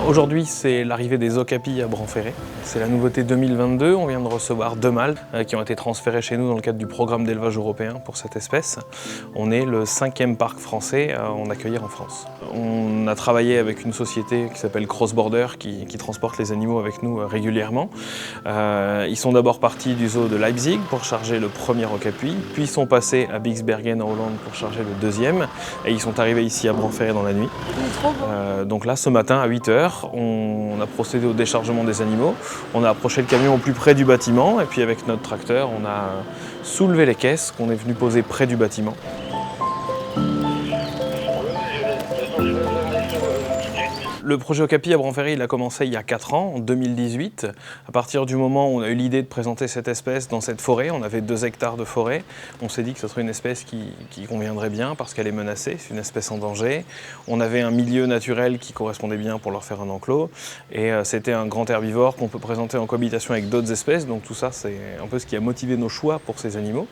Aujourd'hui, c'est l'arrivée des okapis à Branferré. C'est la nouveauté 2022. On vient de recevoir 2 mâles qui ont été transférés chez nous dans le cadre du programme d'élevage européen pour cette espèce. On est le 5e parc français à en accueillir en France. On a travaillé avec une société qui s'appelle Cross Border qui transporte les animaux avec nous régulièrement. Ils sont d'abord partis du zoo de Leipzig pour charger le premier okapi, puis ils sont passés à Bixbergen en Hollande pour charger le deuxième, et ils sont arrivés ici à Branferré dans la nuit. Donc là, ce matin à 8 h, on a procédé au déchargement des animaux. On a approché le camion au plus près du bâtiment et puis avec notre tracteur, on a soulevé les caisses qu'on est venu poser près du bâtiment. Le projet Okapi à Branferré, il a commencé il y a 4 ans, en 2018. À partir du moment où on a eu l'idée de présenter cette espèce dans cette forêt, on avait 2 hectares de forêt, on s'est dit que ce serait une espèce qui conviendrait bien parce qu'elle est menacée, c'est une espèce en danger. On avait un milieu naturel qui correspondait bien pour leur faire un enclos, et c'était un grand herbivore qu'on peut présenter en cohabitation avec d'autres espèces, donc tout ça c'est un peu ce qui a motivé nos choix pour ces animaux.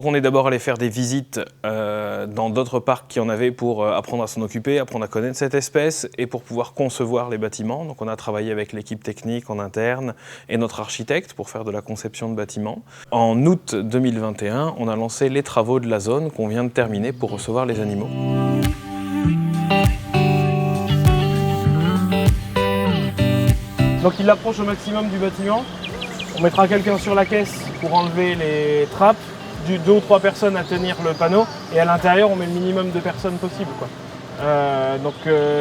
On est d'abord allé faire des visites dans d'autres parcs qui en avaient pour apprendre à s'en occuper, apprendre à connaître cette espèce et pour pouvoir concevoir les bâtiments. Donc on a travaillé avec l'équipe technique en interne et notre architecte pour faire de la conception de bâtiments. En août 2021, on a lancé les travaux de la zone qu'on vient de terminer pour recevoir les animaux. Donc il approche au maximum du bâtiment. On mettra quelqu'un sur la caisse pour enlever les trappes. 2 ou 3 personnes à tenir le panneau, et à l'intérieur on met le minimum de personnes possible, quoi.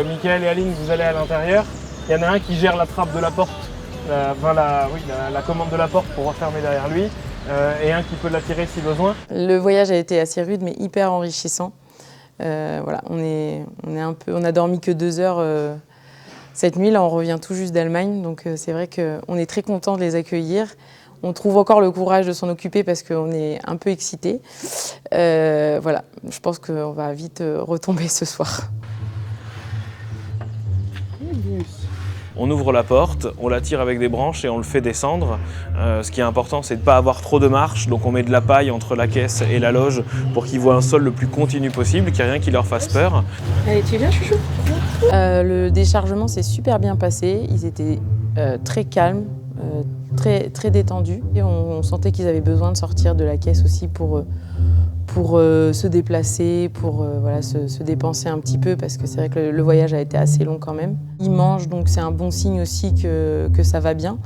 Mickaël et Aline, vous allez à l'intérieur. Il y en a un qui gère la trappe de la porte, la commande de la porte pour refermer derrière lui, et un qui peut la tirer si besoin. Le voyage a été assez rude mais hyper enrichissant. Voilà, on a dormi que 2 heures cette nuit. Là on revient tout juste d'Allemagne, donc c'est vrai qu'on est très content de les accueillir. On trouve encore le courage de s'en occuper parce qu'on est un peu excités. Voilà, je pense qu'on va vite retomber ce soir. On ouvre la porte, on la tire avec des branches et on le fait descendre. Ce qui est important, c'est de ne pas avoir trop de marche, donc on met de la paille entre la caisse et la loge pour qu'ils voient un sol le plus continu possible, qu'il n'y ait rien qui leur fasse peur. Allez, tu viens, chouchou? Le déchargement s'est super bien passé, ils étaient très calmes. Très détendus, et on sentait qu'ils avaient besoin de sortir de la caisse aussi pour se déplacer, pour voilà, se dépenser un petit peu, parce que c'est vrai que le voyage a été assez long quand même. Ils mangent, donc c'est un bon signe aussi que ça va bien.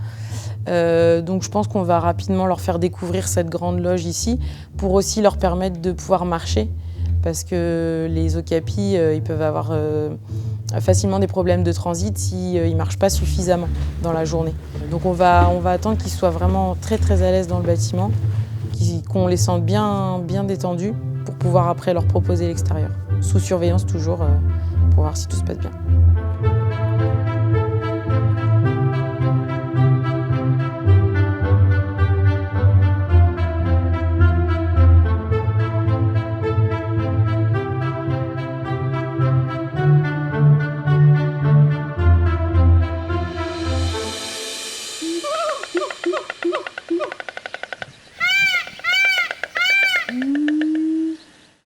Donc je pense qu'on va rapidement leur faire découvrir cette grande loge ici, pour aussi leur permettre de pouvoir marcher, parce que les okapis, ils peuvent avoir facilement des problèmes de transit s'ils ne marchent pas suffisamment dans la journée. Donc on va attendre qu'ils soient vraiment très à l'aise dans le bâtiment, qu'on les sente bien détendus pour pouvoir après leur proposer l'extérieur. Sous surveillance toujours, pour voir si tout se passe bien.